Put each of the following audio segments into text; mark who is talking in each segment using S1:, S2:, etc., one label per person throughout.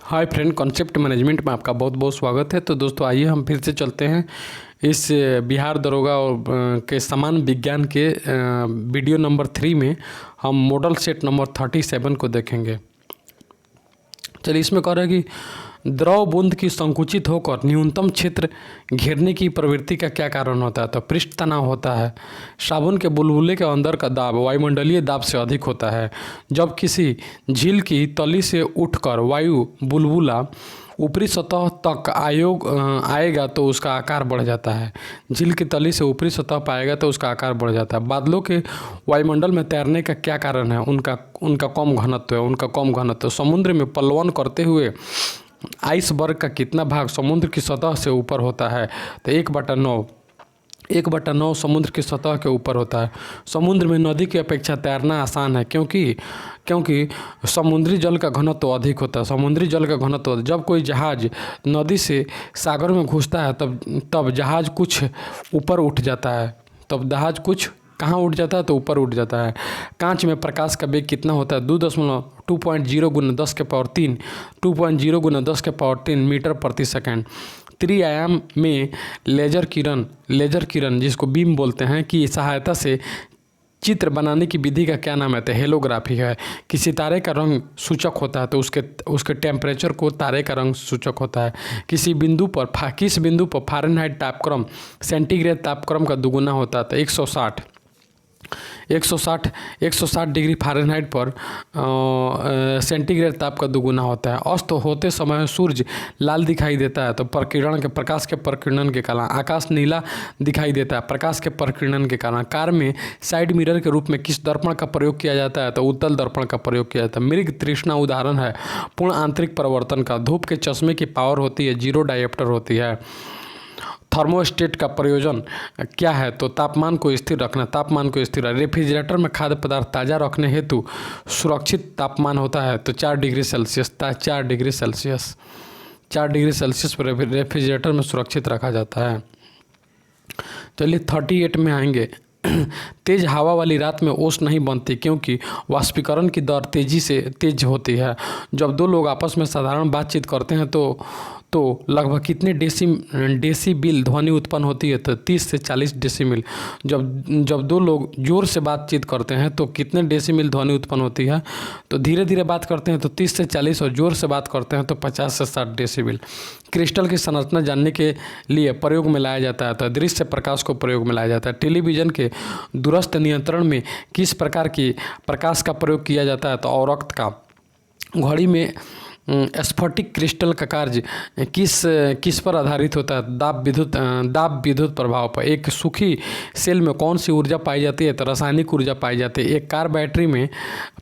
S1: Hi friend, concept management में आपका बहुत बहुत स्वागत है। तो दोस्तों आइए हम फिर से चलते हैं इस बिहार दरोगा और के समान विज्ञान के वीडियो नंबर 3 में हम मॉडल सेट नंबर 37 को देखेंगे। चलिए, इसमें कह रहा है कि द्रव बूंद की संकुचित होकर न्यूनतम क्षेत्र घेरने की प्रवृत्ति का क्या कारण होता है। तो पृष्ठ तनाव होता है। साबुन के बुलबुले के अंदर का दाब वायुमंडलीय दाब से अधिक होता है। जब किसी झील की तली से उठकर वायु बुलबुला ऊपरी सतह तक आएगा तो उसका आकार बढ़ जाता है। झील की तली से ऊपरी सतह पर आएगा तो उसका आकार बढ़ जाता है। बादलों के वायुमंडल में तैरने का क्या कारण है। उनका कम घनत्व है। उनका कम घनत्व। समुद्र में पलवन करते हुए आइसबर्ग का कितना भाग समुद्र की सतह से ऊपर होता है। तो 1/9 समुद्र की सतह के ऊपर होता है। समुद्र में नदी की अपेक्षा तैरना आसान है क्योंकि समुद्री जल का घनत्व अधिक होता है। समुद्री जल का घनत्व, जब कोई जहाज़ नदी से सागर में घुसता है तब जहाज़ कुछ ऊपर उठ जाता है। तब जहाज़ कुछ कहाँ उठ जाता है तो ऊपर उठ जाता है। कांच में प्रकाश का वेग कितना होता है। 2.0 गुना 10 के पावर 3 2.0 गुना 10 के पावर 3 मीटर प्रति सेकंड। त्रिआयाम में लेजर किरण जिसको बीम बोलते हैं की सहायता से चित्र बनाने की विधि का क्या नाम है। तो हेलोग्राफी है। किसी तारे का रंग सूचक होता है तो उसके टेम्परेचर को तारे का रंग सूचक होता है। किस बिंदु पर फ़ारेनहाइट तापक्रम सेंटीग्रेड तापक्रम का दुगुना होता है। तो 160 डिग्री फ़ारेनहाइट पर सेंटीग्रेड ताप का दुगुना होता है। अस्त होते समय सूर्य लाल दिखाई देता है तो प्रकाश के प्रकीर्णन के कारण। आकाश नीला दिखाई देता है प्रकाश के प्रकीर्णन के कारण। कार में साइड मिरर के रूप में किस दर्पण का प्रयोग किया जाता है। तो उत्तल दर्पण का प्रयोग किया जाता है। मृग तृष्णा उदाहरण है पूर्ण आंतरिक परिवर्तन का। धूप के चश्मे की पावर होती है 0 डायोप्टर होती है। थर्मोस्टेट का प्रयोजन क्या है। तो तापमान को स्थिर रखना। रेफ्रिजरेटर में खाद्य पदार्थ ताज़ा रखने हेतु सुरक्षित तापमान होता है तो 4 डिग्री सेल्सियस। 4 डिग्री सेल्सियस पर रेफ्रिजरेटर में सुरक्षित रखा जाता है। चलिए 38 में आएंगे। तेज हवा वाली रात में ओस नहीं बनती क्योंकि वाष्पीकरण की दर तेज होती है। जब दो लोग आपस में साधारण बातचीत करते हैं तो लगभग कितने डेसीबील ध्वनि उत्पन्न होती है। तो 30 से 40 डेसीबील। जब दो लोग जोर से बातचीत करते हैं तो कितने डेसीबील ध्वनि उत्पन्न होती है। तो धीरे धीरे बात करते हैं तो 30 से 40 और जोर से बात करते हैं तो 50 से 60 डेसीबील। क्रिस्टल की संरचना जानने के लिए प्रयोग में लाया जाता है तो दृश्य प्रकाश को प्रयोग में लाया जाता है। टेलीविज़न के दूरस्थ नियंत्रण में किस प्रकार की प्रकाश का प्रयोग किया जाता है। तो अवरक्त का। घड़ी में स्फटिक क्रिस्टल का कार्य किस पर आधारित होता है। दाब विद्युत प्रभाव पर। एक सूखी सेल में कौन सी ऊर्जा पाई जाती है। तो रासायनिक ऊर्जा पाई जाती है। एक कार बैटरी में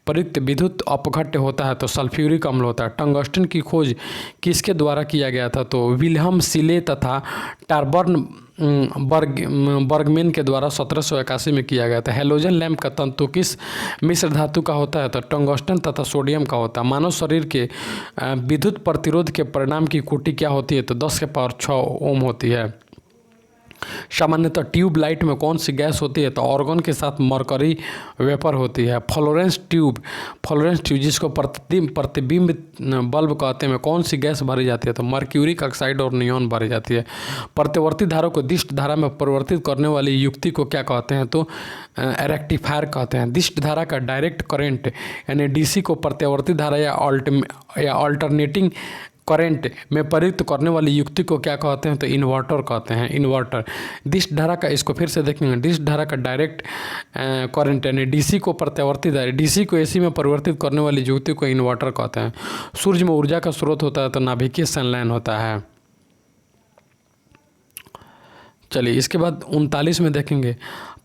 S1: प्रयुक्त विद्युत अपघट्य होता है तो सल्फ्यूरिक अम्ल होता है। टंगस्टन की खोज किसके द्वारा किया गया था। तो विल्हम सीले तथा टारबर्न बर्गमैन के द्वारा 1781 में किया गया था। हैलोजन लैंप का तंतु किस मिश्र धातु का होता है। तो टंगस्टन तथा सोडियम का होता है। मानव शरीर के विद्युत प्रतिरोध के परिणाम की कोटि क्या होती है। तो 10 के पावर 6 ओम होती है। सामान्यतः ट्यूब लाइट में कौन सी गैस होती है। तो ऑर्गन के साथ मरकरी वेपर होती है। फ्लोरेंस ट्यूब जिसको प्रतिबिंब बल्ब कहते हैं में कौन सी गैस भरी जाती है। तो मर्क्यूरिक ऑक्साइड और नियॉन भरी जाती है। प्रतिवर्ती धारा को दिष्ट धारा में परिवर्तित करने वाली युक्ति को क्या कहते हैं। तो रेक्टिफायर कहते हैं। दिष्ट धारा का डायरेक्ट करंट यानी डीसी को प्रत्यावर्ती धारा या अल्टरनेटिंग करंट में परिवर्तित करने वाली युक्ति को क्या कहते हैं। तो इन्वर्टर कहते हैं। इन्वर्टर। दिष्ट धारा का, इसको फिर से देखेंगे। दिष्ट धारा का डायरेक्ट करंट यानी डीसी को प्रत्यावर्ती धारा, डीसी को एसी में परिवर्तित करने वाली युक्ति को इन्वर्टर कहते हैं। सूर्य में ऊर्जा का स्रोत होता है तो नाभिकीय संलयन होता है। चलिए इसके बाद 39 में देखेंगे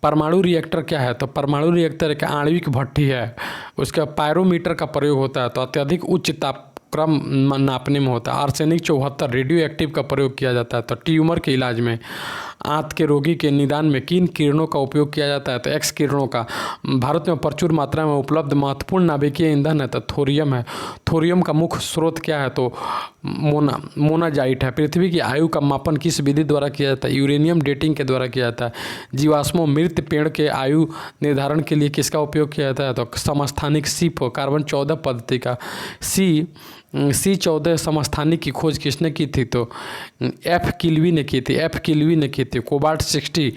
S1: परमाणु रिएक्टर क्या है। तो परमाणु रिएक्टर एक आणविक भट्ठी है। उसका पायरोमीटर का प्रयोग होता है तो अत्यधिक उच्च तापक्रम नापने में होता है। आर्सेनिक 74 रेडियो एक्टिव का प्रयोग किया जाता है तो ट्यूमर के इलाज में। आंत के रोगी के निदान में किन किरणों का उपयोग किया जाता है? तो एक्स किरणों का। भारत में प्रचुर मात्रा में उपलब्ध महत्वपूर्ण नाभिकीय ईंधन है तो थोरियम है। थोरियम का मुख्य स्रोत क्या है? तो मोनाजाइट है। पृथ्वी की आयु का मापन किस विधि द्वारा किया जाता है? यूरेनियम डेटिंग के द्वारा किया जाता है। जीवाश्मों मृत पेड़ के आयु निर्धारण के लिए किसका उपयोग किया जाता है? तो समस्थानिक सीप कार्बन 14 पद्धति का। C14 समस्थानिक की खोज किसने की थी? तो F किल्वी ने की थी। कोबाल्ट 60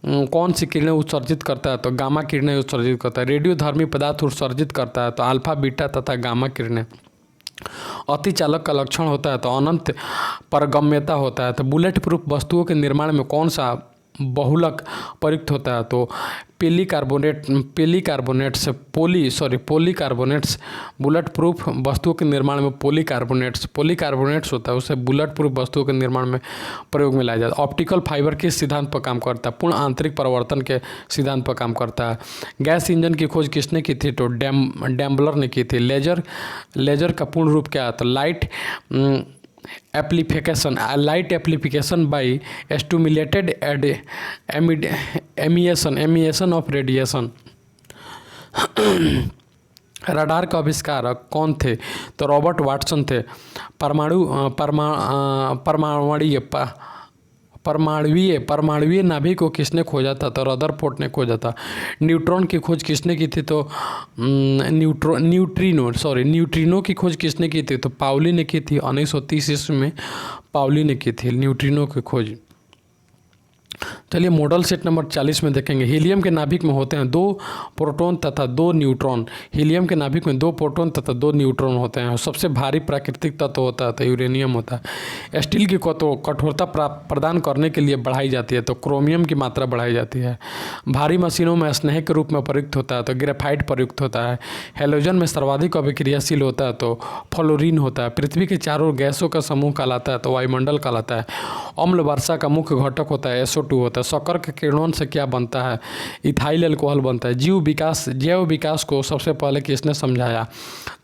S1: कौन सी किरणें उत्सर्जित करता है? तो गामा किरणें उत्सर्जित करता है। रेडियोधर्मी पदार्थ उत्सर्जित करता है तो अल्फा बीटा तथा गामा किरणें। अतिचालक का लक्षण होता है तो अनंत पारगम्यता होता है। तो बुलेट प्रूफ वस्तुओं के निर्माण में कौन सा बहुलक प्रयुक्त होता है? तो पॉलीकार्बोनेट्स। बुलेट प्रूफ वस्तुओं के निर्माण में पॉलीकार्बोनेट्स होता है, उसे बुलेट प्रूफ वस्तुओं के निर्माण में प्रयोग में लाया जाता है। ऑप्टिकल फाइबर किस सिद्धांत पर काम करता है? पूर्ण आंतरिक परिवर्तन के सिद्धांत पर काम करता है। गैस इंजन की खोज किसने की थी? तो डैम्बलर ने की थी। लेजर का पूर्ण रूप क्या है? तो light amplification by stimulated emission of radiation. Radar का आविष्कारक कौन थे? तो रॉबर्ट वाटसन थे। परमाणुवीय नाभिक को किसने खोजा था? तो रदरफोर्ड ने खोजा था। न्यूट्रॉन की खोज किसने की थी? तो न्यूट्रिनो की खोज किसने की थी? तो पाउली ने की थी। 1930 ईस्वी में पाउली ने की थी न्यूट्रिनो की खोज। चलिए मॉडल सेट नंबर 40 में देखेंगे। हीलियम के नाभिक में होते हैं 2 प्रोटॉन तथा 2 न्यूट्रॉन। हीलियम के नाभिक में 2 प्रोटॉन तथा 2 न्यूट्रॉन होते हैं। सबसे भारी प्राकृतिक तत्व होता है तो यूरेनियम होता है। स्टील की कठोरता प्रदान करने के लिए बढ़ाई जाती है तो क्रोमियम की मात्रा बढ़ाई जाती है। भारी मशीनों में स्नेह के रूप में प्रयुक्त होता है तो ग्रेफाइट प्रयुक्त होता है। हेलोजन में सर्वाधिक अभिक्रियाशील होता है तो फ्लोरीन होता है। पृथ्वी के चारों ओर गैसों का समूह कहलाता है तो वायुमंडल कहलाता है। अम्ल वर्षा का मुख्य घटक होता है SO2 होता है। शक्कर के किरणों से क्या बनता है? इथाइल अल्कोहल बनता है। जैव विकास को सबसे पहले किसने समझाया?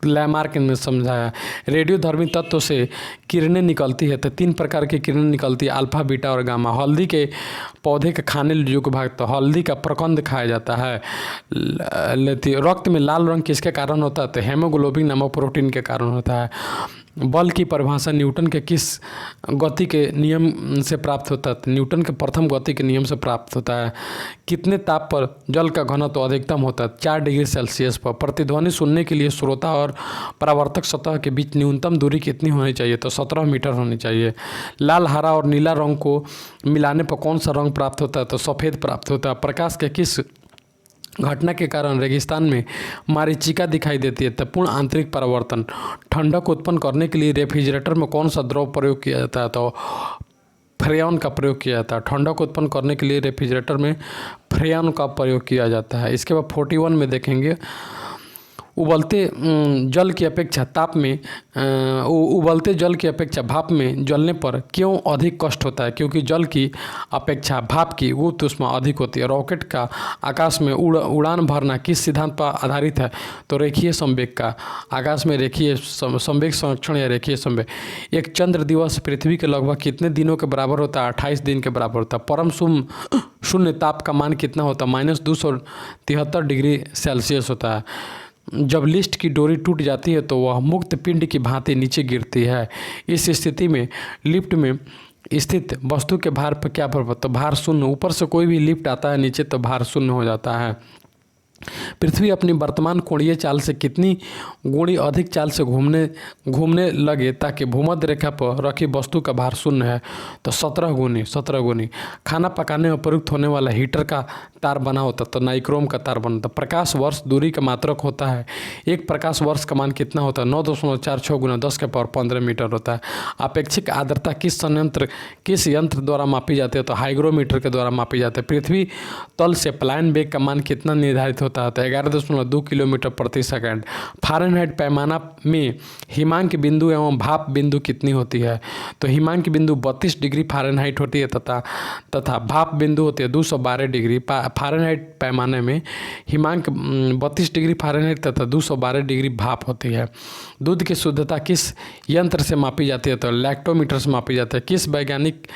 S1: लैमार्क ने समझाया। रेडियोधर्मी तत्व से किरणें निकलती है तो 3 प्रकार की किरणें निकलती है, अल्फा बीटा और गामा। हल्दी के पौधे के खाने योग्य भाग तो हल्दी का प्रकंद खाया जाता है। रक्त में लाल रंग किसके कारण होता है? तो हेमोग्लोबिन नामक प्रोटीन के कारण होता है। बल की परिभाषा न्यूटन के किस गति के नियम से प्राप्त होता है? न्यूटन के प्रथम गति के नियम से प्राप्त होता है। कितने ताप पर जल का घनत्व अधिकतम होता है? 4 डिग्री सेल्सियस पर। प्रतिध्वनि सुनने के लिए श्रोता और परावर्तक सतह के बीच न्यूनतम दूरी कितनी होनी चाहिए? तो 17 मीटर होनी चाहिए। लाल, हरा और नीला रंग को मिलाने पर कौन सा रंग प्राप्त होता है? तो सफ़ेद प्राप्त होता है। प्रकाश के किस घटना के कारण रेगिस्तान में मरीचिका दिखाई देती है? तो पूर्ण आंतरिक परावर्तन। ठंडक उत्पन्न करने के लिए रेफ्रिजरेटर में कौन सा द्रव प्रयोग किया जाता है? तो फ्रेयन का प्रयोग किया जाता है। ठंडक उत्पन्न करने के लिए रेफ्रिजरेटर में फ्रेयन का प्रयोग किया जाता है। इसके बाद 41 में देखेंगे। उबलते जल की अपेक्षा भाप में जलने पर क्यों अधिक कष्ट होता है? क्योंकि जल की अपेक्षा भाप की गुरुत्व ऊष्मा अधिक होती है। रॉकेट का आकाश में उड़ान भरना किस सिद्धांत पर आधारित है? तो रेखीय संवेग का। आकाश में रेखीय संवेग संरक्षण या रेखीय संवेग। एक चंद्र दिवस पृथ्वी के लगभग कितने दिनों के बराबर होता है? 28 दिन के बराबर होता है। परम शून्य ताप का मान कितना होता है? -273 डिग्री सेल्सियस होता है। जब लिफ्ट की डोरी टूट जाती है तो वह मुक्त पिंड की भांति नीचे गिरती है। इस स्थिति में लिफ्ट में स्थित वस्तु के भार पर क्या प्रभाव? तो भार शून्य। ऊपर से कोई भी लिफ्ट आता है नीचे तो भार शून्य हो जाता है। पृथ्वी अपनी वर्तमान कोणीय चाल से कितनी गुणी अधिक चाल से घूमने लगे ताकि भूमध्य रेखा पर रखी वस्तु का भार शून्य है? तो 17 गुनी। खाना पकाने में प्रयुक्त होने वाला हीटर का तार बना होता तो नाइक्रोम का तार बनता। प्रकाश वर्ष दूरी का मात्रक होता है। एक प्रकाश वर्ष का मान कितना होता है? 9.46 गुना 10 के पावर 15 मीटर होता है। अपेक्षिक आर्द्रता किस यंत्र द्वारा मापी जाती है? तो हाइग्रोमीटर के द्वारा मापी जाती है। पृथ्वी तल से पलायन वेग का मान कितना निर्धारित होता है? तो 11.2 किलोमीटर प्रति सेकंड। फारेनहाइट पैमाना में हिमांक बिंदु एवं भाप बिंदु कितनी होती है? तो हिमांक बिंदु 32 डिग्री फारेनहाइट होती है तथा भाप बिंदु होती है 212 डिग्री फारेनहाइट। पैमाने में हिमांक 32 डिग्री फारेनहाइट तथा 212 डिग्री भाप होती है। दूध की शुद्धता किस यंत्र से मापी जाती है? तो लैक्टोमीटर से मापी जाती है। किस वैज्ञानिक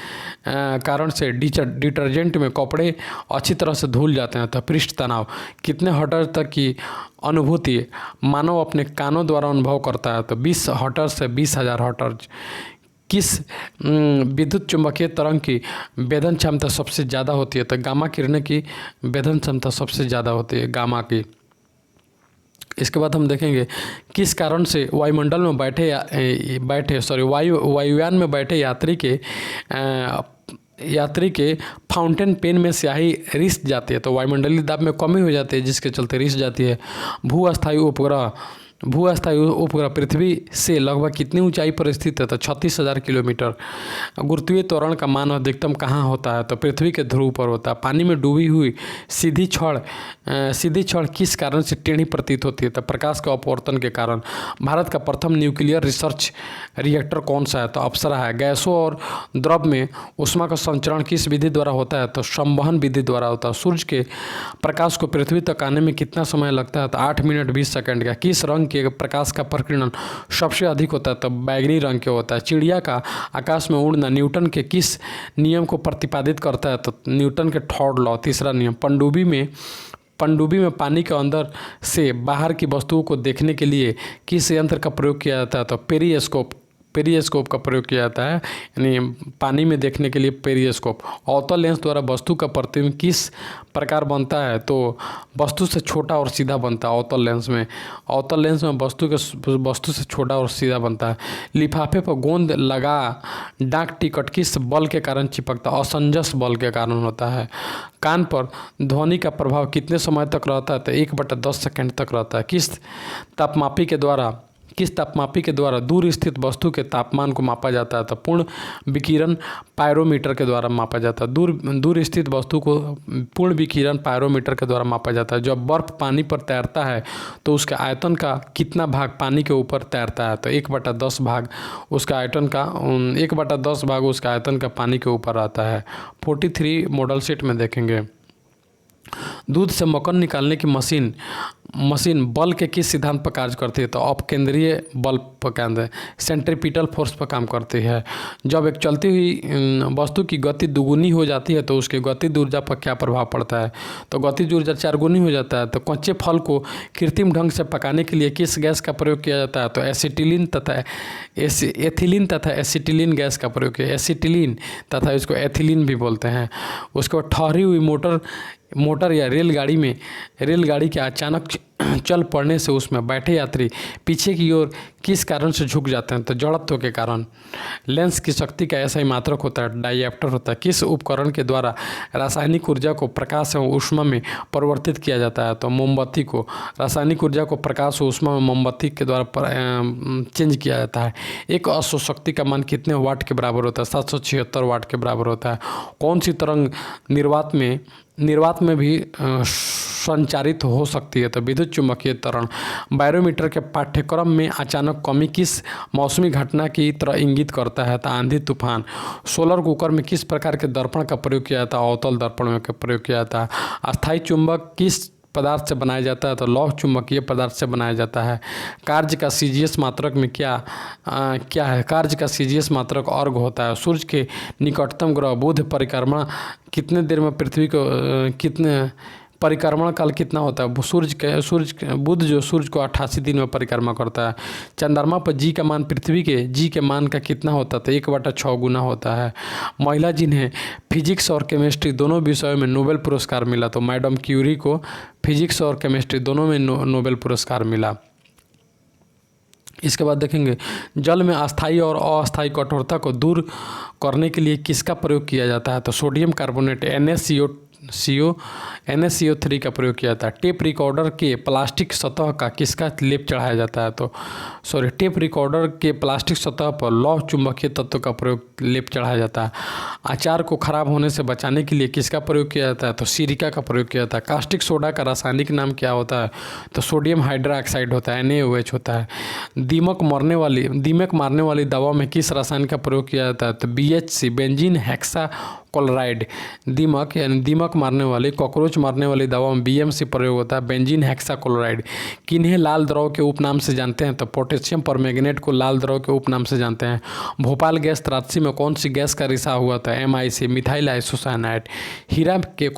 S1: कारण से डिटर्जेंट में कपड़े अच्छी तरह से धुल जाते हैं। तो पृष्ठ तनाव कितने हर्ट्ज तक की अनुभूति मानव अपने कानों द्वारा अनुभव करता है। तो 20 हर्ट्ज से 20,000 हर्ट्ज। किस विद्युत चुम्बकीय तरंग की वेधन क्षमता सबसे ज़्यादा होती है। तो गामा किरणें की वेधन क्षमता सबसे ज़्यादा होती है गामा की। इसके बाद हम देखेंगे किस कारण से वायुमंडल में वायुयान में बैठे यात्री के फाउंटेन पेन में स्याही रिस जाती है। तो वायुमंडलीय दाब में कमी हो जाती है जिसके चलते रिस जाती है। भूअस्थायी उपग्रह पृथ्वी से लगभग कितनी ऊंचाई पर स्थित है। तो 36,000 किलोमीटर। गुरुत्वीय त्वरण का मान अधिकतम कहाँ होता है। तो पृथ्वी के ध्रुव पर होता है। पानी में डूबी हुई सीधी छड़ किस कारण से टेढ़ी प्रतीत होती है। तो प्रकाश के अपवर्तन के कारण। भारत का प्रथम न्यूक्लियर रिसर्च रिएक्टर कौन सा है। तो अप्सरा है। गैसों और द्रव में ऊष्मा का संचरण किस विधि द्वारा होता है। तो संवहन विधि द्वारा होता है। सूर्य के प्रकाश को पृथ्वी तक आने में कितना समय लगता है। तो 8 मिनट 20 सेकंड का। किस रंग के प्रकाश का प्रकीर्णन सबसे अधिक होता है। तो बैगनी रंग के होता है। चिड़िया का आकाश में उड़ना न्यूटन के किस नियम को प्रतिपादित करता है। तो न्यूटन के थर्ड लॉ, तीसरा नियम। पनडुब्बी में पानी के अंदर से बाहर की वस्तुओं को देखने के लिए किस यंत्र का प्रयोग किया जाता है। तो पेरिस्कोप का प्रयोग किया जाता है, यानी पानी में देखने के लिए पेरिस्कोप। अवतल लेंस द्वारा वस्तु का प्रतिबिंब किस प्रकार बनता है। तो वस्तु से छोटा और सीधा बनता है। अवतल लेंस में वस्तु से छोटा और सीधा बनता है। लिफाफे पर गोंद लगा डाक टिकट किस बल के कारण चिपकता है। असंजस बल के कारण होता है। कान पर ध्वनि का प्रभाव कितने समय तक रहता है। तो 1/10 सेकंड तक रहता है। किस तापमापी के द्वारा दूर स्थित वस्तु के तापमान को मापा जाता है। तो पूर्ण विकिरण पायरोमीटर के द्वारा मापा जाता है। दूर स्थित वस्तु को पूर्ण विकिरण पायरोमीटर के द्वारा मापा जाता है। जब बर्फ पानी पर तैरता है तो उसके आयतन का कितना भाग पानी के ऊपर तैरता है। तो 1/10 भाग उसका आयतन का 1/10 भाग उसका आयतन का पानी के ऊपर आता है। 43 मॉडल सेट में देखेंगे। दूध से मक्खन निकालने की मशीन बल के किस सिद्धांत पर कार्य करती है। तो अपकेंद्रीय बल पर केंद्र सेंट्रीपिटल फोर्स पर काम करती है। जब एक चलती हुई वस्तु की गति दुगुनी हो जाती है तो उसके गतिज ऊर्जा पर क्या प्रभाव पड़ता है। तो गतिज ऊर्जा 4 गुनी हो जाता है। तो कच्चे फल को कृत्रिम ढंग से पकाने के लिए किस गैस का प्रयोग किया जाता है। तो एसिटिलीन तथा एसिटिलीन गैस का प्रयोग किया। एसिटिलीन तथा इसको एथिलीन भी बोलते हैं। उसके बाद ठहरी हुई मोटर या रेलगाड़ी के अचानक चल पड़ने से उसमें बैठे यात्री पीछे की ओर किस कारण से झुक जाते हैं। तो जड़त्व के कारण। लेंस की शक्ति का ऐसा ही मात्रक होता है, डायऑप्टर होता है। किस उपकरण के द्वारा रासायनिक ऊर्जा को प्रकाश एवं ऊष्मा में परिवर्तित किया जाता है। तो मोमबत्ती को रासायनिक ऊर्जा को प्रकाश और ऊष्मा में मोमबत्ती के द्वारा चेंज किया जाता है। एक अश्वशक्ति का मान कितने वाट के बराबर होता है। 776 वाट के बराबर होता है। कौन सी तरंग निर्वात में भी संचारित हो सकती है। तो विद्युत चुम्बकीय तरंग। बैरोमीटर के पाठ्यक्रम में अचानक कमी किस मौसमी घटना की तरह इंगित करता है। तो आंधी तूफान। सोलर कुकर में किस प्रकार के दर्पण का प्रयोग किया जाता है। अवतल दर्पण में प्रयोग किया जाता है। अस्थायी चुंबक किस पदार्थ से बनाया जाता है। तो लौह चुंबकीय पदार्थ से बनाया जाता है। कार्य का सीजीएस मात्रक में क्या है। कार्य का सीजीएस मात्रक अर्घ होता है। सूर्य के निकटतम ग्रह बुध परिक्रमा कितने देर में पृथ्वी को परिक्रमण काल कितना होता है। बुध जो सूर्य को 88 दिन में परिक्रमा करता है। चंद्रमा पर जी का मान पृथ्वी के जी के मान का कितना होता है। तो 1/6 गुना होता है। महिला जिन्हें फिजिक्स और केमिस्ट्री दोनों विषयों में नोबेल पुरस्कार मिला। तो मैडम क्यूरी को फिजिक्स और केमिस्ट्री दोनों में नोबेल पुरस्कार मिला। इसके बाद देखेंगे जल में अस्थायी और अस्थायी कठोरता को दूर करने के लिए किसका प्रयोग किया जाता है। तो सोडियम कार्बोनेट NaCO3 का प्रयोग किया जाता है। टेप रिकॉर्डर के प्लास्टिक सतह का किसका लेप चढ़ाया जाता है। तो टेप रिकॉर्डर के प्लास्टिक सतह पर लौह चुंबकीय तत्व का लेप चढ़ाया जाता है। अचार को खराब होने से बचाने के लिए किसका प्रयोग किया जाता है। तो सिरिका का प्रयोग किया जाता है। कास्टिक सोडा का रासायनिक नाम क्या होता है। तो सोडियम हाइड्रोक्साइड होता है, NaOH होता है। दीमक मारने वाली दवा में किस रसायन का प्रयोग किया जाता है। तो BHC बेंजीन हेक्सा क्लोराइड। दीमक यानी दीमक मारने वाली, कॉकरोच मारने वाली दवा में BMC प्रयोग होता है। Benzene hexachloride. किन्हें लाल द्रव के उपनाम से जानते हैं? तो पोटेशियम परमैंगनेट को लाल द्रव के उपनाम से जानते हैं। भोपाल गैस त्रासदी में कौन सी गैस का रिसाव हुआ था? MIC, methyl isocyanide. हीरा के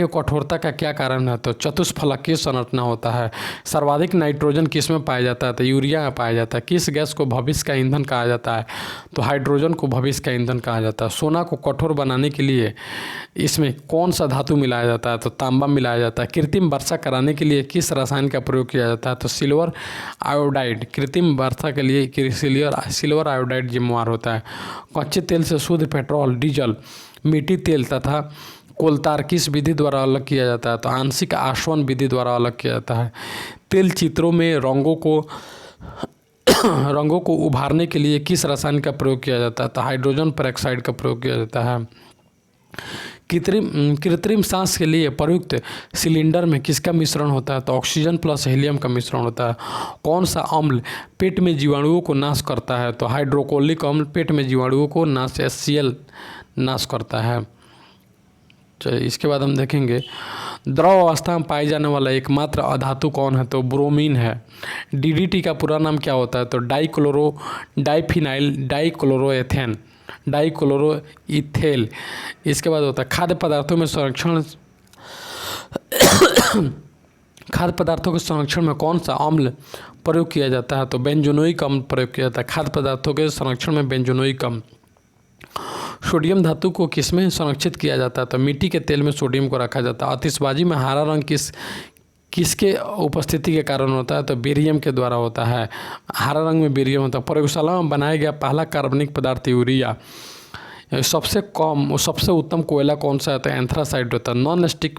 S1: कठोरता का क्या कारण है? तो चतुष्फलकीय संरचना होता है। सर्वाधिक नाइट्रोजन किस में पाया जाता है? तो यूरिया में पाया जाता है। किस गैस को भविष्य का ईंधन कहा जाता है? तो हाइड्रोजन को भविष्य का ईंधन कहा जाता है। सोना को कठोर बनाने के लिए इसमें कौन सा धातु मिलाया जाता है? तो तांबा मिलाया जाता है। कृत्रिम वर्षा कराने के लिए किस रसायन का प्रयोग किया जाता है? तो सिल्वर आयोडाइड। कृत्रिम वर्षा के लिए सिल्वर आयोडाइड जिम्मेवार होता है। कच्चे तेल से शुद्ध पेट्रोल, डीजल, मिट्टी तेल तथा कोलतार किस विधि द्वारा अलग किया जाता है? तो आंशिक आसवन विधि द्वारा अलग किया जाता है। तेल चित्रों में रंगों को उभारने के लिए किस रसायन का प्रयोग किया जाता है? तो हाइड्रोजन पेरोक्साइड का प्रयोग किया जाता है। कृत्रिम सांस के लिए प्रयुक्त सिलेंडर में किसका मिश्रण होता है? तो ऑक्सीजन प्लस हीलियम का मिश्रण होता है। कौन सा अम्ल पेट में जीवाणुओं को नाश करता है? तो हाइड्रोक्लोरिक अम्ल पेट में जीवाणुओं को HCl नाश करता है। चलिए इसके बाद हम देखेंगे द्रव अवस्था में पाए जाने वाला एकमात्र अधातु कौन है? तो ब्रोमीन है। DDT का पूरा नाम क्या होता है? तो डाइक्लोरोइथेल। इसके बाद होता है खाद्य पदार्थों के संरक्षण में कौन सा अम्ल प्रयोग किया जाता है? तो बेंजोनोइक अम्ल प्रयोग किया जाता है। खाद्य पदार्थों के संरक्षण में बेंजोनोइक अम्ल। सोडियम धातु को किसमें संरक्षित किया जाता है? तो मिट्टी के तेल में सोडियम को रखा जाता है। आतिशबाजी में हरा रंग किसके उपस्थिति के कारण होता है? तो बेरियम के द्वारा होता है। हरा रंग में बेरियम होता है। प्रयोगशाला में बनाया गया पहला कार्बनिक पदार्थ यूरिया। सबसे उत्तम कोयला कौन सा है? तो एंथ्रासाइट होता है। नॉन स्टिक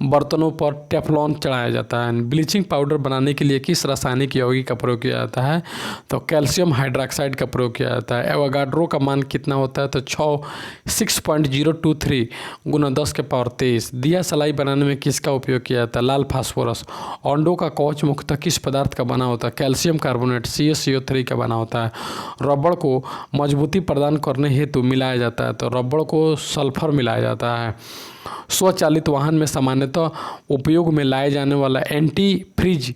S1: बर्तनों पर टेफ्लॉन चढ़ाया जाता है। ब्लीचिंग पाउडर बनाने के लिए किस रासायनिक यौगिक का प्रयोग किया जाता है? तो कैल्शियम हाइड्रॉक्साइड का प्रयोग किया जाता है। एवोगाड्रो का मान कितना होता है? तो 6.023 × 10⁻23। दिया सलाई बनाने में किसका उपयोग किया जाता है? लाल फास्फोरस। अंडों का कवच मुख्यतः किस पदार्थ का बना होता है? कैल्शियम कार्बोनेट CaCO3 का बना होता है। रबड़ को मजबूती प्रदान करने हेतु मिलाया जाता है। तो रबड़ को सल्फर मिलाया जाता है। स्वचालित वाहन में सामान्यतः उपयोग में लाए जाने वाला एंटी फ्रीज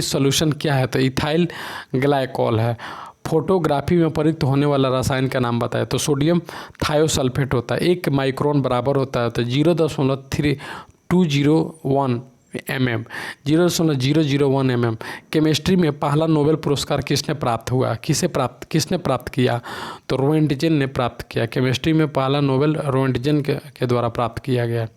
S1: सॉल्यूशन क्या है? तो इथाइल ग्लाइकॉल है। फोटोग्राफी में प्रयुक्त होने वाला रसायन का नाम बताएं। तो सोडियम थायोसल्फेट होता है। 1 माइक्रोन बराबर होता है तो 0.201 mm। केमिस्ट्री में पहला नोबेल पुरस्कार किसने प्राप्त किया? तो रोएंटजेन ने प्राप्त किया। केमिस्ट्री में पहला नोबेल रोएंटजेन के द्वारा प्राप्त किया गया।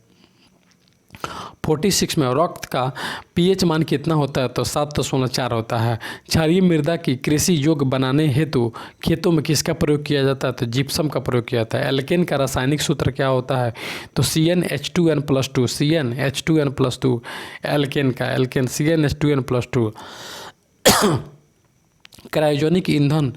S1: 46 में रक्त का pH मान कितना होता है? तो 7.4 होता है। क्षारीय मृदा की कृषि योग्य बनाने हेतु खेतों में किसका प्रयोग किया जाता है? तो जिप्सम का प्रयोग किया जाता है। एल्केन का रासायनिक सूत्र क्या होता है? तो CnH2n+2। Alkene CnH2n+2। क्रायोजेनिक ईंधन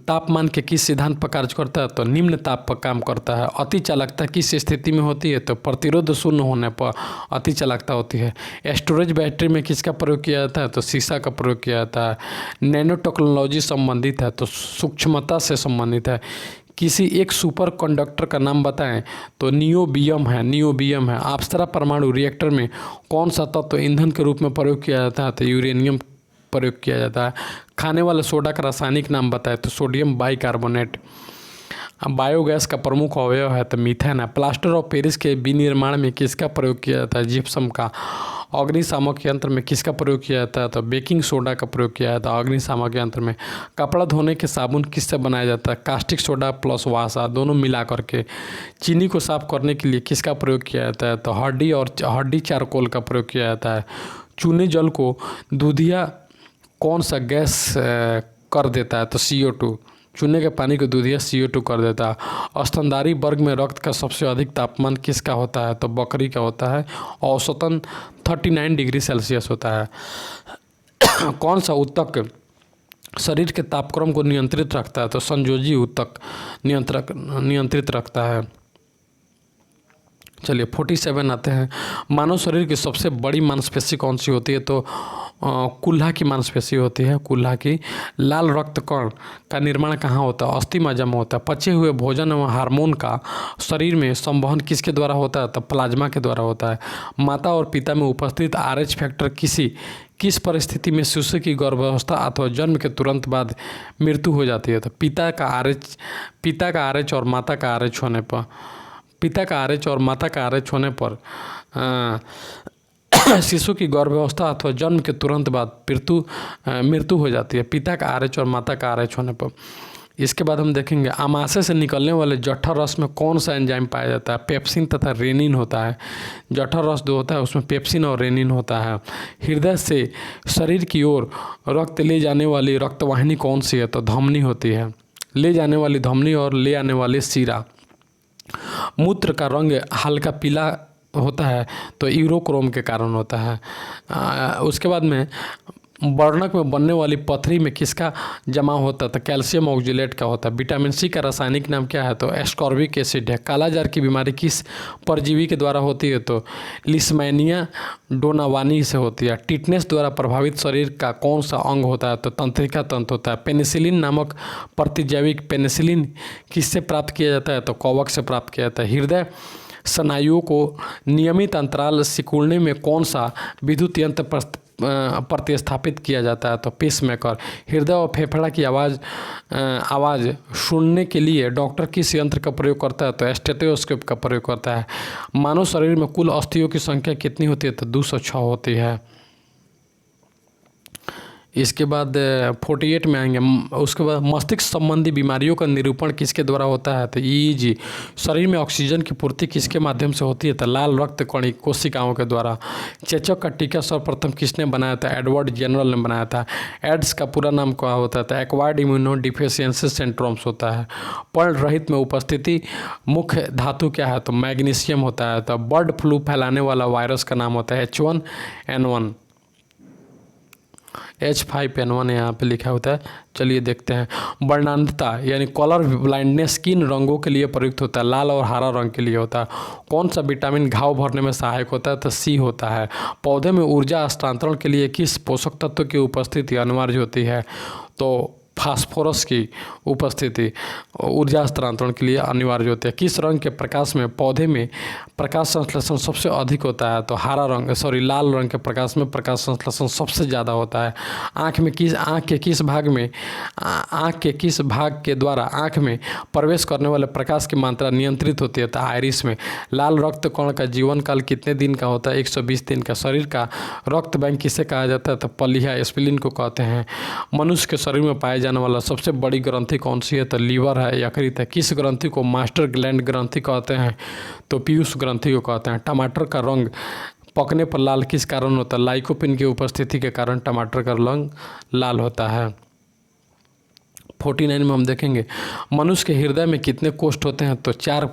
S1: तापमान के किस सिद्धांत पर कार्य करता है? तो निम्न ताप पर काम करता है। अति चालकता किस स्थिति में होती है? तो प्रतिरोध शून्य होने पर अति चालकता होती है। स्टोरेज बैटरी में किसका प्रयोग किया जाता है? तो सीसा का प्रयोग किया जाता है। नैनो टेक्नोलॉजी संबंधित है तो सूक्ष्मता से संबंधित है। किसी एक सुपर कंडक्टर का नाम बताएं। तो नियोबियम है। अप्सरा परमाणु रिएक्टर में कौन सा तत्व ईंधन के रूप में प्रयोग किया जाता है? तो यूरेनियम प्रयोग किया जाता है। खाने वाले सोडा का रासायनिक नाम बताएं। तो सोडियम बाइकार्बोनेट। बायोगैस का प्रमुख अवयव है तो मीथेन है। प्लास्टर ऑफ पेरिस के विनिर्माण में किसका प्रयोग किया जाता है? जिप्सम का। अग्निशामक यंत्र में किसका प्रयोग किया जाता है? तो बेकिंग सोडा का प्रयोग किया जाता है अग्निशामक यंत्र में। कपड़ा धोने के साबुन किससे बनाया जाता है? कास्टिक सोडा प्लस वासा दोनों मिला करके। चीनी को साफ करने के लिए किसका प्रयोग किया जाता है? तो हड्डी चारकोल का प्रयोग किया जाता है। चूने जल को दूधिया कौन सा गैस कर देता है? तो CO2। चूने के पानी को दूधिया CO2 कर देता है। स्तनधारी वर्ग में रक्त का सबसे अधिक तापमान किसका होता है? तो बकरी का होता है। औसतन 39 डिग्री सेल्सियस होता है। कौन सा ऊतक शरीर के तापक्रम को नियंत्रित रखता है? तो संयोजी ऊतक नियंत्रित रखता है। चलिए 47 आते हैं। मानव शरीर की सबसे बड़ी मांसपेशी कौन सी होती है? तो कुल्हा की मांसपेशी होती है, कुल्हा की। लाल रक्त कण का निर्माण कहाँ होता है? अस्थि मज्जा में होता है। पचे हुए भोजन एवं हार्मोन का शरीर में संवहन किसके द्वारा होता है? तो प्लाज्मा के द्वारा होता है। माता और पिता में उपस्थित RH फैक्टर किस परिस्थिति में शिशु की गर्भावस्था अथवा जन्म के तुरंत बाद मृत्यु हो जाती है? तो पिता का RH और माता का RH होने पर, पिता का RH और माता का RH होने पर शिशु की गर्भावस्था अथवा जन्म के तुरंत बाद मृत्यु हो जाती है, पिता का RH और माता का RH होने पर। इसके बाद हम देखेंगे आमाशय से निकलने वाले जठर रस में कौन सा एंजाइम पाया जाता है? पेप्सिन तथा रेनिन होता है। जठर रस जो होता है उसमें पेप्सिन और रेनिन होता है। हृदय से शरीर की ओर रक्त ले जाने वाली रक्तवाहिनी कौन सी है? तो धमनी होती है। ले जाने वाली धमनी और ले आने वाली शिरा। मूत्र का रंग हल्का पीला होता है तो यूरोक्रोम के कारण होता है। उसके बाद में वर्णक में बनने वाली पथरी में किसका जमाव होता है? तो कैल्शियम ऑक्जेलेट का होता है। विटामिन सी का रासायनिक नाम क्या है? तो एस्कॉर्बिक एसिड है। कालाजार की बीमारी किस परजीवी के द्वारा होती है? तो लिस्मैनिया डोनावानी से होती है। टिटनेस द्वारा प्रभावित शरीर का कौन सा अंग होता है? तो तंत्रिका तंत्र होता है। पेनिसिलिन नामक प्रतिजैविक पेनिसिलिन किससे प्राप्त किया जाता है? तो कवक से प्राप्त किया जाता है। हृदय स्नायुओं को नियमित अंतराल सिकुड़ने में कौन सा विद्युत यंत्र प्रतिस्थापित किया जाता है? तो पेसमेकर। हृदय और फेफड़ा की आवाज़ सुनने के लिए डॉक्टर किस यंत्र का प्रयोग करता है? तो स्टेथोस्कोप का प्रयोग करता है। मानव शरीर में कुल अस्थियों की संख्या कितनी होती है? तो 206 होती है। इसके बाद 48 में आएंगे। उसके बाद मस्तिष्क संबंधी बीमारियों का निरूपण किसके द्वारा होता है? तो EEG। शरीर में ऑक्सीजन की पूर्ति किसके माध्यम से होती है? तो लाल रक्त कणी कोशिकाओं के द्वारा। चेचक का टीका सर्वप्रथम किसने बनाया था? एडवर्ड जेनरल ने बनाया था। एड्स का पूरा नाम क्या होता है? तो एक्वायर्ड इम्यूनो डिफिशियंसी सिंड्रोम्स होता है। पर्ण रहित में उपस्थिति मुख्य धातु क्या है? तो मैग्नीशियम होता है। तो बर्ड फ्लू फैलाने वाला वायरस का नाम होता है H1N1। H5N1 यहाँ पे लिखा होता है। चलिए देखते हैं। वर्णांधता यानी कलर ब्लाइंडनेस किन रंगों के लिए प्रयुक्त होता है? लाल और हरा रंग के लिए होता है। कौन सा विटामिन घाव भरने में सहायक होता है? तो C होता है। पौधे में ऊर्जा हस्तांतरण के लिए किस पोषक तत्व की उपस्थिति अनिवार्य होती है? तो फास्फोरस की उपस्थिति ऊर्जा हस्तांतरण के लिए अनिवार्य होती है। किस रंग के प्रकाश में पौधे में प्रकाश संश्लेषण सबसे अधिक होता है? तो लाल रंग के प्रकाश में प्रकाश संश्लेषण सबसे ज़्यादा होता है। आँख के किस भाग के द्वारा आँख में प्रवेश करने वाले प्रकाश की मात्रा नियंत्रित होती है? तो आइरिस में। लाल रक्त कण का जीवन काल कितने दिन का होता है? 120 दिन का। शरीर का रक्त बैंक किसे कहा जाता है? तो पलिया स्प्लीन को कहते हैं। मनुष्य के शरीर में पाए जाने वाला सबसे बड़ी ग्रंथि कौन सी है? तो लीवर है, यकृत है। किस ग्रंथि को मास्टर ग्लैंड ग्रंथि कहते हैं? तो पीयूष ग्रंथि को कहते हैं। टमाटर का रंग पकने पर लाल किस कारण होता है? लाइकोपिन की उपस्थिति के कारण टमाटर का रंग लाल होता है। 49 में हम देखेंगे मनुष्य के हृदय में कितने कोष्ठ होते हैं? तो 4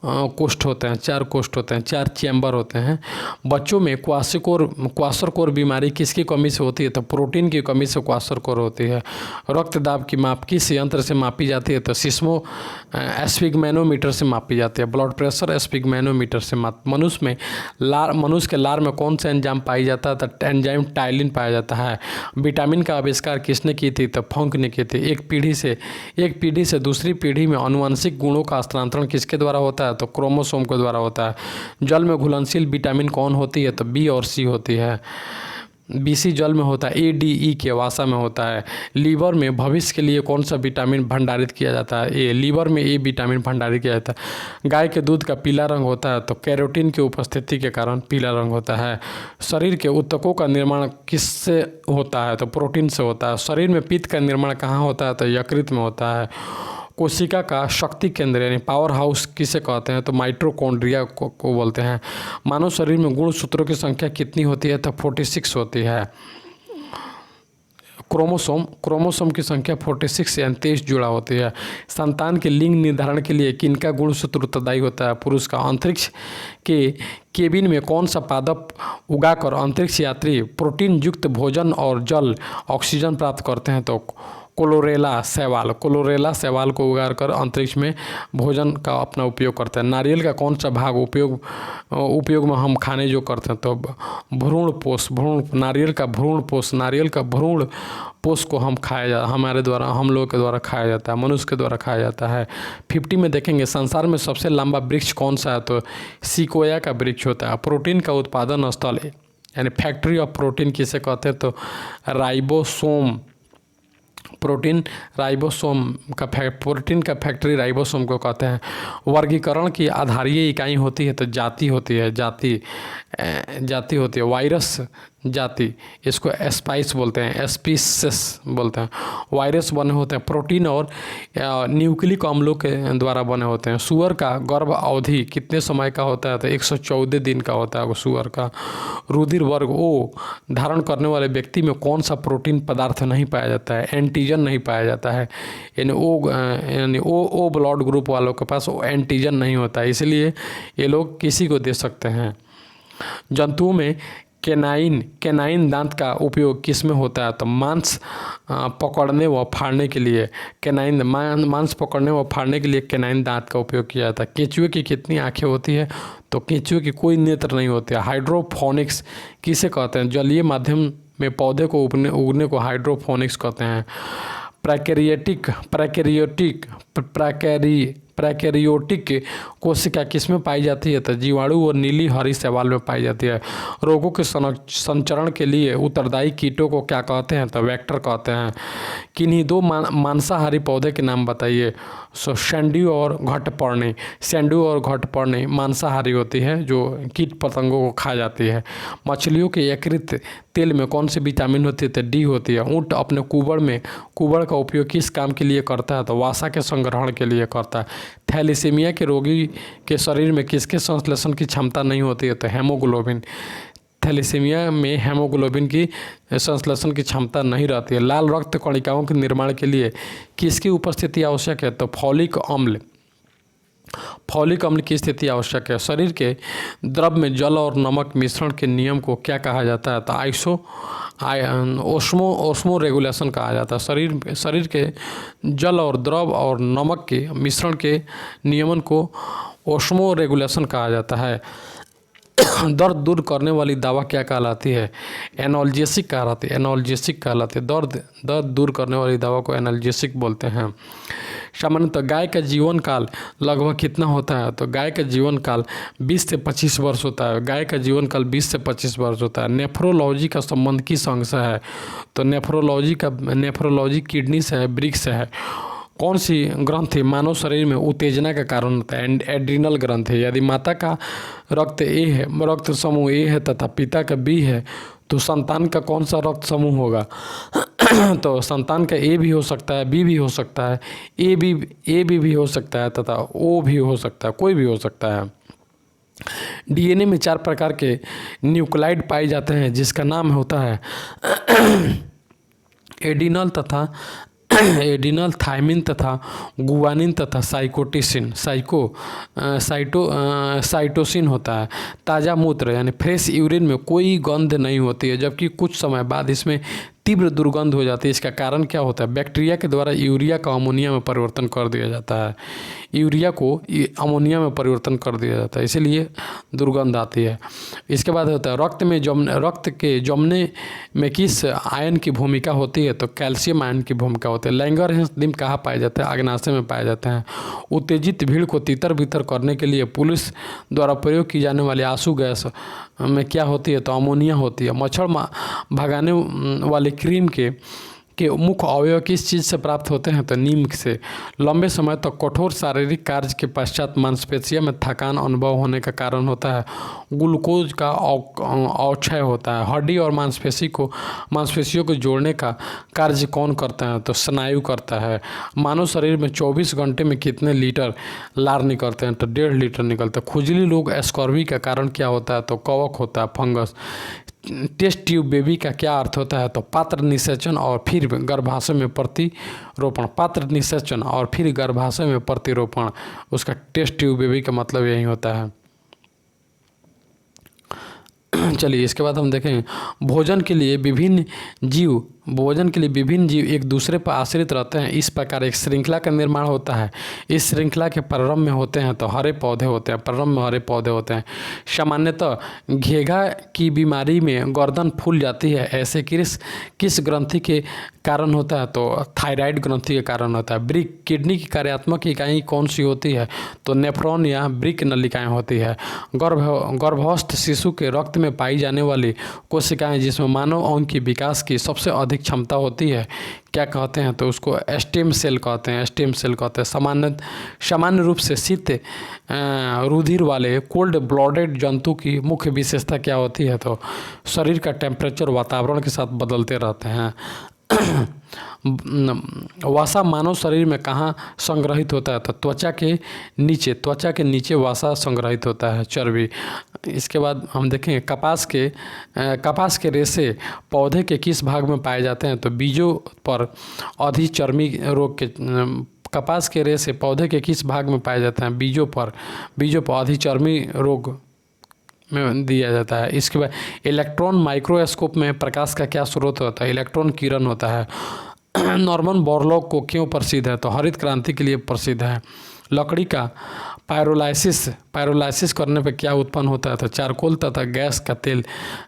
S1: कोष्ठ होते हैं, 4 कोष्ठ होते हैं, 4 चैम्बर होते हैं। बच्चों में क्वाशरकोर बीमारी किसकी कमी से होती है? तो प्रोटीन की कमी से क्वाशरकोर होती है। रक्त दाब की माप किस यंत्र से मापी जाती है? तो सिस्मो एस्फिग्मेनोमीटर से मापी जाती है। ब्लड प्रेशर एस्फिग्मेनोमीटर से मनुष्य के लार में कौन सा एंजाइम पाई जाता है? तो एंजाइम टाइलिन पाया जाता है। विटामिन का आविष्कार किसने की थी? तो फंक ने की थी। एक पीढ़ी से दूसरी पीढ़ी में आनुवंशिक गुणों का हस्तांतरण किसके द्वारा होता है? तो क्रोमोसोम के द्वारा होता है। जल में घुलनशील विटामिन कौन होती है? तो B और C होती है। BC जल में होता है, A, D, E के वासा में होता है। लीवर में भविष्य के लिए कौन सा विटामिन भंडारित किया जाता है? A। लीवर में A विटामिन भंडारित किया जाता है। गाय के दूध का पीला रंग होता है तो कैरोटीन की उपस्थिति के कारण पीला रंग होता है। शरीर के ऊतकों का निर्माण किससे होता है? तो प्रोटीन से होता है। शरीर में पित्त का निर्माण कहाँ होता है? तो यकृत में होता है। कोशिका का शक्ति केंद्र यानी पावर हाउस किसे कहते हैं? तो माइटोकॉन्ड्रिया को बोलते हैं। मानव शरीर में गुणसूत्रों की संख्या कितनी होती है? तो 46 होती है। क्रोमोसोम की संख्या 46 यानी 23 जुड़ा होती है। संतान के लिंग निर्धारण के लिए किनका गुणसूत्र उत्तरदायी होता है? पुरुष का। अंतरिक्ष के केबिन में कौन सा पादप उगाकर अंतरिक्ष यात्री प्रोटीन युक्त भोजन और जल ऑक्सीजन प्राप्त करते हैं? तो क्लोरेला शैवाल को उगाड़ कर अंतरिक्ष में भोजन का अपना उपयोग करते हैं। नारियल का कौन सा भाग उपयोग में हम खाने जो करते हैं, तो नारियल का भ्रूण पोष को हम लोग के द्वारा खाया जाता है, मनुष्य के द्वारा खाया जाता है। 50 में देखेंगे संसार में सबसे लंबा वृक्ष कौन सा है, तो सिकोया का वृक्ष होता है। प्रोटीन का उत्पादन स्थल यानी फैक्ट्री ऑफ प्रोटीन किसे कहते हैं, तो राइबोसोम। प्रोटीन का फैक्ट्री राइबोसोम को कहते हैं। वर्गीकरण की आधारीय इकाई होती है, तो जाति होती है। वायरस जाति, इसको स्पाइस बोलते हैं, स्पीसीस बोलते हैं। वायरस बने होते हैं प्रोटीन और न्यूक्लिक अम्लों के द्वारा बने होते हैं। सूअर का गर्भ अवधि कितने समय का होता है, तो 114 दिन का होता है सूअर का। रुधिर वर्ग ओ धारण करने वाले व्यक्ति में कौन सा प्रोटीन पदार्थ नहीं पाया जाता है, एंटीजन नहीं पाया जाता है। यानी ओ ब्लड ग्रुप वालों के पास एंटीजन नहीं होता है, इसलिए ये लोग किसी को दे सकते हैं। जंतुओं में कैनाइन दांत का उपयोग किस में होता है, तो मांस पकड़ने व फाड़ने के लिए मांस पकड़ने व फाड़ने के लिए कैनाइन दांत का उपयोग किया जाता है। केंचुए की कितनी आंखें होती है, तो केंचुए की कोई नेत्र नहीं होती है। हाइड्रोफोनिक्स किसे कहते हैं, जलीय माध्यम में पौधे को उगने को हाइड्रोफोनिक्स कहते हैं। प्रैकेरियोटिक कोशिका किस में पाई जाती है, तो जीवाणु और नीली हरी शैवाल में पाई जाती है। रोगों के संचरण के लिए उत्तरदायी कीटों को क्या कहते हैं, तो वेक्टर कहते हैं। किन्हीं दो मांसाहारी पौधे के नाम बताइए। सैंडू और घटपर्णी मांसाहारी होती है, जो कीट पतंगों को खा जाती है। मछलियों के यकृत तेल में कौन सी विटामिन होती है, तो डी होती है। ऊँट अपने कुबड़ का उपयोग किस काम के लिए करता है, तो वसा के संग्रहण के लिए करता है। थैलेसीमिया के रोगी के शरीर में किसके संश्लेषण की क्षमता नहीं होती है, तो हेमोग्लोबिन। थैलेसीमिया में हेमोग्लोबिन की संश्लेषण की क्षमता नहीं रहती है। लाल रक्त कणिकाओं के निर्माण के लिए किसकी उपस्थिति आवश्यक है, तो फॉलिक अम्ल की स्थिति आवश्यक है। शरीर के द्रव में जल और नमक मिश्रण के नियम को क्या कहा जाता है, तो ओस्मो रेगुलेशन कहा जाता है। शरीर के जल और द्रव और नमक के मिश्रण के नियमन को ओस्मो रेगुलेशन कहा जाता है। दर्द दूर करने वाली दवा क्या कहलाती है, एनाल्जेसिक कहलाती है। दर्द दूर करने वाली दवा को एनाल्जेसिक बोलते हैं। सामान्यतः गाय का जीवन काल लगभग कितना होता है, तो गाय का जीवन काल 20 से 25 वर्ष होता है। नेफ्रोलॉजी का संबंध किस अंग से है, तो नेफ्रोलॉजी किडनी से है, वृक्क से है। कौन सी ग्रंथि मानव शरीर में उत्तेजना का कारण होता है, एड्रिनल ग्रंथि। यदि माता का रक्त समूह ए है तथा पिता का बी है, तो संतान का कौन सा रक्त समूह होगा, तो संतान का ए भी हो सकता है, बी भी हो सकता है, ए बी भी हो सकता है तथा ओ भी हो सकता है, कोई भी हो सकता है। डीएनए में 4 प्रकार के न्यूक्लाइड पाए जाते हैं, जिसका नाम होता है एडिनल, थायमिन तथा गुआनिन तथा साइटोसिन होता है। ताज़ा मूत्र यानी फ्रेश यूरिन में कोई गंध नहीं होती है, जबकि कुछ समय बाद इसमें तीव्र दुर्गंध हो जाती है। इसका कारण क्या होता है, बैक्टीरिया के द्वारा यूरिया का अमोनिया में परिवर्तन कर दिया जाता है। इसीलिए दुर्गंध आती है। इसके बाद होता है रक्त के जमने में किस आयन की भूमिका होती है, तो कैल्शियम आयन की भूमिका होती है। लैंगरहैंस डिम्ब कहाँ पाए जाते हैं, अग्नाशय में पाए जाते हैं। उत्तेजित भीड़ को तितर बितर करने के लिए पुलिस द्वारा प्रयोग की जाने वाली आंसू गैस में क्या होती है, तो अमोनिया होती है। मच्छर भगाने वाली क्रीम के मुख्य अवयव किस चीज़ से प्राप्त होते हैं, तो नीम से। लंबे समय तक कठोर शारीरिक कार्य के पश्चात मांसपेशियों में थकान अनुभव होने का कारण होता है ग्लूकोज का अवक्षय होता है। हड्डी और मांसपेशियों को जोड़ने का कार्य कौन करता है, तो स्नायु करता है। मानव शरीर में 24 घंटे में कितने लीटर लार निकलते हैं, तो 1.5 लीटर निकलता है। खुजली रोग स्कर्वी का कारण क्या होता है, तो कवक होता है, फंगस। टेस्ट ट्यूब बेबी का क्या अर्थ होता है, तो पात्र निषेचन और फिर गर्भाशय में प्रतिरोपण। उसका टेस्ट ट्यूब बेबी का मतलब यही होता है। चलिए इसके बाद हम देखें भोजन के लिए विभिन्न जीव भोजन के लिए विभिन्न जीव एक दूसरे पर आश्रित रहते हैं। इस प्रकार एक श्रृंखला का निर्माण होता है। इस श्रृंखला के प्रारंभ में होते हैं तो हरे पौधे होते हैं, प्रारंभ में हरे पौधे होते हैं। सामान्यतः घेघा की बीमारी में गर्दन फूल जाती है। ऐसे किस ग्रंथि के कारण होता है? तो थायराइड ग्रंथि के कारण होता है। वृक्क किडनी की कार्यात्मक इकाई कौन सी होती है? तो नेफ्रॉन या वृक्क नलिकाएं होती है। गर्भस्थ शिशु के रक्त में पाई जाने वाली कोशिकाएं जिसमें मानव अंग की विकास की सबसे अधिक क्षमता होती है, क्या कहते हैं? तो उसको स्टेम सेल कहते हैं, स्टेम सेल कहते हैं। सामान्य रूप से शीत रुधिर वाले कोल्ड ब्लडेड जंतु की मुख्य विशेषता क्या होती है? तो शरीर का टेम्परेचर वातावरण के साथ बदलते रहते हैं। वसा मानव शरीर में कहाँ संग्रहित होता है? तो त्वचा के नीचे वसा संग्रहित होता है, चर्बी। इसके बाद हम देखेंगे कपास के रेशे पौधे के किस भाग में पाए जाते हैं? तो बीजों पर अधिचर्मी रोग के कपास के रेशे पौधे के किस भाग में पाए जाते हैं? बीजों पर अधिचर्मी रोग में दिया जाता है। इसके बाद इलेक्ट्रॉन माइक्रोस्कोप में प्रकाश का क्या स्रोत होता है? इलेक्ट्रॉन किरण होता है। नॉर्मन बोरलॉग को क्यों प्रसिद्ध है? तो हरित क्रांति के लिए प्रसिद्ध है। लकड़ी का पायरोलाइसिस करने पर क्या उत्पन्न होता है? तो चारकोल तथा गैस का तेल,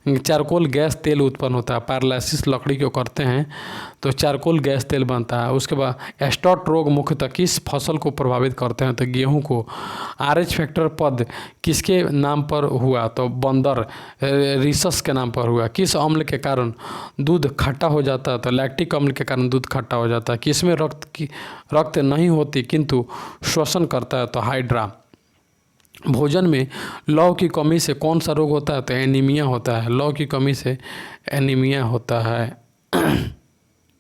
S1: चारकोल गैस तेल उत्पन्न होता है। पायरोलाइसिस लकड़ी को करते हैं तो चारकोल गैस तेल बनता है। उसके बाद एस्टॉट रोग मुख्यतः किस फसल को प्रभावित करते हैं? तो गेहूं को। RH फैक्टर पद किसके नाम पर हुआ? तो बंदर रिसस के नाम पर हुआ। किस अम्ल के कारण दूध खट्टा हो जाता है? तो लैक्टिक अम्ल के कारण दूध खट्टा हो जाता है। किसमें रक्त नहीं होती किंतु श्वसन करता है? तो हाइड्रा। भोजन में लौह की कमी से कौन सा रोग होता है? तो एनीमिया होता है। लौह की कमी से एनीमिया होता है।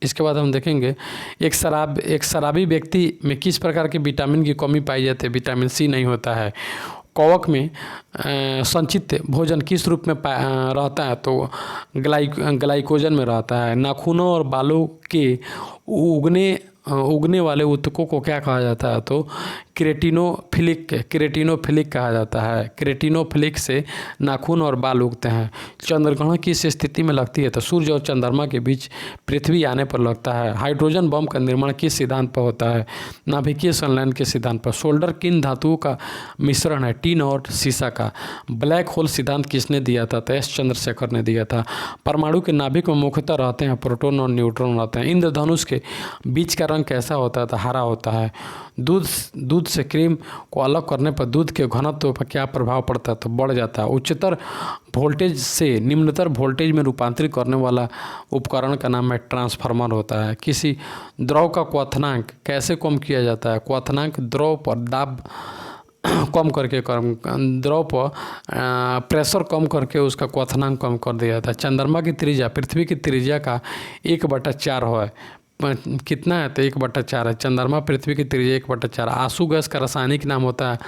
S1: इसके बाद हम देखेंगे एक शराबी व्यक्ति में किस प्रकार के विटामिन की कमी पाई जाती है? विटामिन C नहीं होता है। कवक में संचित भोजन किस रूप में रहता है? तो ग्लाइकोजन में रहता है। नाखूनों और बालों के उगने वाले ऊतकों को क्या कहा जाता है? तो क्रेटिनोफिलिक कहा जाता है। क्रेटिनोफिलिक से नाखून और बाल उगते हैं। चंद्रग्रहण किस स्थिति में लगती है? तो सूर्य और चंद्रमा के बीच पृथ्वी आने पर लगता है। हाइड्रोजन बम का निर्माण किस सिद्धांत पर होता है? नाभिकीय संलयन के सिद्धांत पर। सोल्डर किन धातुओं का मिश्रण है? टीन और सीसा का। ब्लैक होल सिद्धांत किसने दिया था? तो S चंद्रशेखर ने दिया था। परमाणु के नाभिक में मुख्यतः रहते हैं प्रोटॉन और न्यूट्रॉन रहते हैं। इंद्रधनुष के बीच का रंग कैसा होता है? तो हरा होता है। दूध से क्रीम को अलग करने पर दूध के घनत्व पर क्या प्रभाव पड़ता है? तो बढ़ जाता है। उच्चतर वोल्टेज से निम्नतर वोल्टेज में रूपांतरित करने वाला उपकरण का नाम है ट्रांसफार्मर होता है। किसी द्रव का क्वथनांक कैसे कम किया जाता है? क्वथनांक द्रव पर दाब कम करके द्रव पर प्रेशर कम करके उसका क्वथनांक कम कर दिया जाता है। चंद्रमा की त्रिज्या पृथ्वी की त्रिज्या का 1/4 है। कितना है? तो 1/4 है। चंद्रमा पृथ्वी की त्रिज्या 1/4। आंसू गैस का रासायनिक नाम होता है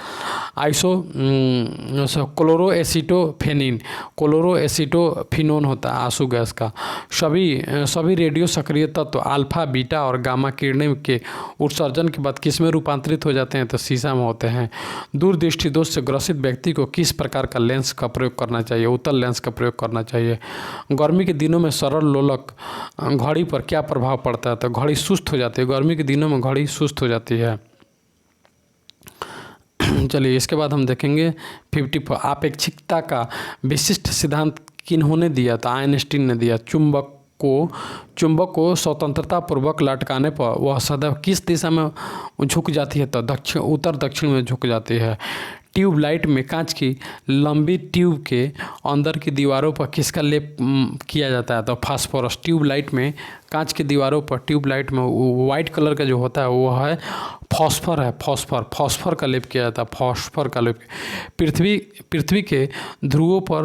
S1: क्लोरोएसिटोफिनोन होता है आंसू गैस का। सभी रेडियो सक्रिय तत्व अल्फा, बीटा और गामा किरणें के उत्सर्जन के बाद किस में रूपांतरित हो जाते हैं? तो शीशा में होते हैं। दूरदृष्टि दोष से ग्रसित व्यक्ति को किस प्रकार का लेंस का प्रयोग करना चाहिए? उत्तल लेंस का प्रयोग करना चाहिए। गर्मी के दिनों में सरल लोलक घड़ी पर क्या प्रभाव पड़ता है? तो घड़ी सुस्त हो जाती है। गर्मी के दिनों में घड़ी सुस्त हो जाती है। चलिए इसके बाद हम देखेंगे 54 आपेक्षिकता का विशिष्ट सिद्धांत किन्होंने दिया? तो आइंस्टीन ने दिया। चुंबक को स्वतंत्रता पूर्वक लटकाने पर वह सदैव किस दिशा में झुक जाती है? तो उत्तर दक्षिण में झुक जाती है। ट्यूबलाइट में कांच की लंबी ट्यूब के अंदर की दीवारों पर किसका लेप किया जाता है? तो फास्फोरस। ट्यूबलाइट में कांच की दीवारों पर ट्यूबलाइट में वाइट कलर का जो होता है वो है फॉस्फर है। फॉस्फर का लेप किया जाता है। फॉस्फर का लेप। पृथ्वी के ध्रुवों पर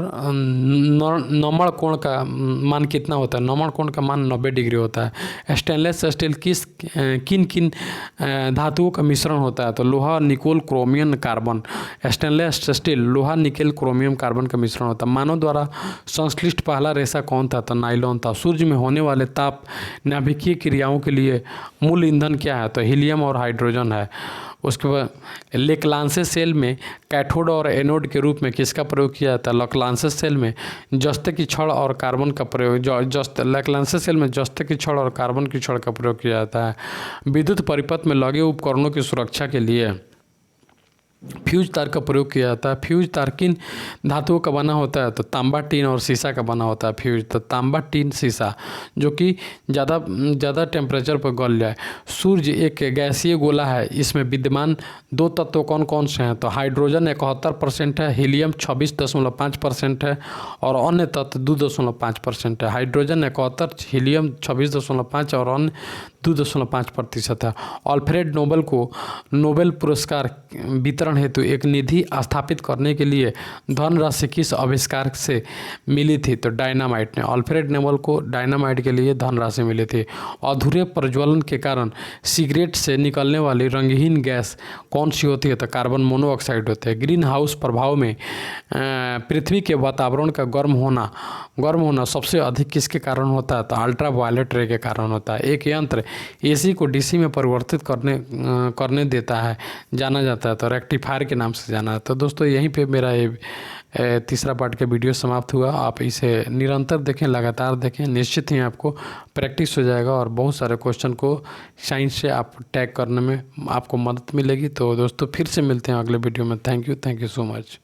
S1: नमण कोण का मान कितना होता है? नमण कोण का मान 90 डिग्री होता है। स्टेनलेस स्टील किन धातुओं का मिश्रण होता है? तो लोहा, nickel, chromium, carbon. Stainless steel लोहा, निकेल, क्रोमियम, कार्बन का मिश्रण होता है। मानव द्वारा संश्लिष्ट पहला रेशा कौन था? तो नायलॉन था। सूर्य में होने वाले ताप नाभिकीय क्रियाओं के लिए मूल ईंधन क्या है? तो हीलियम और हाइड्रोजन है। उसके बाद लेक्लांसे सेल में कैथोड और एनोड के रूप में किसका प्रयोग किया जाता है? लेक्लांसे सेल में जस्ते की छड़ और कार्बन का प्रयोग, लेक्लांसे सेल में जस्ते की छड़ और कार्बन की छड़ का प्रयोग किया जाता है। विद्युत परिपथ में लगे उपकरणों की सुरक्षा के लिए फ्यूज तार का प्रयोग किया जाता है। फ्यूज तार किन धातुओं का बना होता है? तो तांबा, टीन और सीसा का बना होता है फ्यूज। तो तांबा, टीन, सीसा जो कि ज़्यादा टेम्परेचर पर गल जाए। सूर्य एक गैसीय गोला है, इसमें विद्यमान दो तत्व कौन कौन से हैं? तो हाइड्रोजन 71% है, हीलियम 26.5% है और अन्य तत्व 2.5% है। हाइड्रोजन 71, हीलियम 26.5 और अन्य 2.5% है। अल्फ्रेड नोबेल को नोबेल पुरस्कार वितरण हेतु एक निधि स्थापित करने के लिए धनराशि किस आविष्कार से मिली थी? तो डायनामाइट ने। अल्फ्रेड नोबेल को डायनामाइट के लिए धनराशि मिली थी। अधूरे प्रज्वलन के कारण सिगरेट से निकलने वाली रंगहीन गैस कौन सी होती है? तो कार्बन मोनोऑक्साइड होते हैं। ग्रीन हाउस प्रभाव में पृथ्वी के वातावरण का गर्म होना सबसे अधिक किसके कारण होता है? तो अल्ट्रा वायलेट रे के कारण होता है। एक यंत्र एसी को डीसी में परिवर्तित करने देता है, जाना जाता है, तो रेक्टिफायर के नाम से जाना है। तो दोस्तों यहीं पे मेरा ये तीसरा पार्ट का वीडियो समाप्त हुआ। आप इसे निरंतर देखें, लगातार देखें, निश्चित ही आपको प्रैक्टिस हो जाएगा और बहुत सारे क्वेश्चन को साइंस से आप टैग करने में आपको मदद मिलेगी। तो दोस्तों फिर से मिलते हैं अगले वीडियो में। Thank you so much.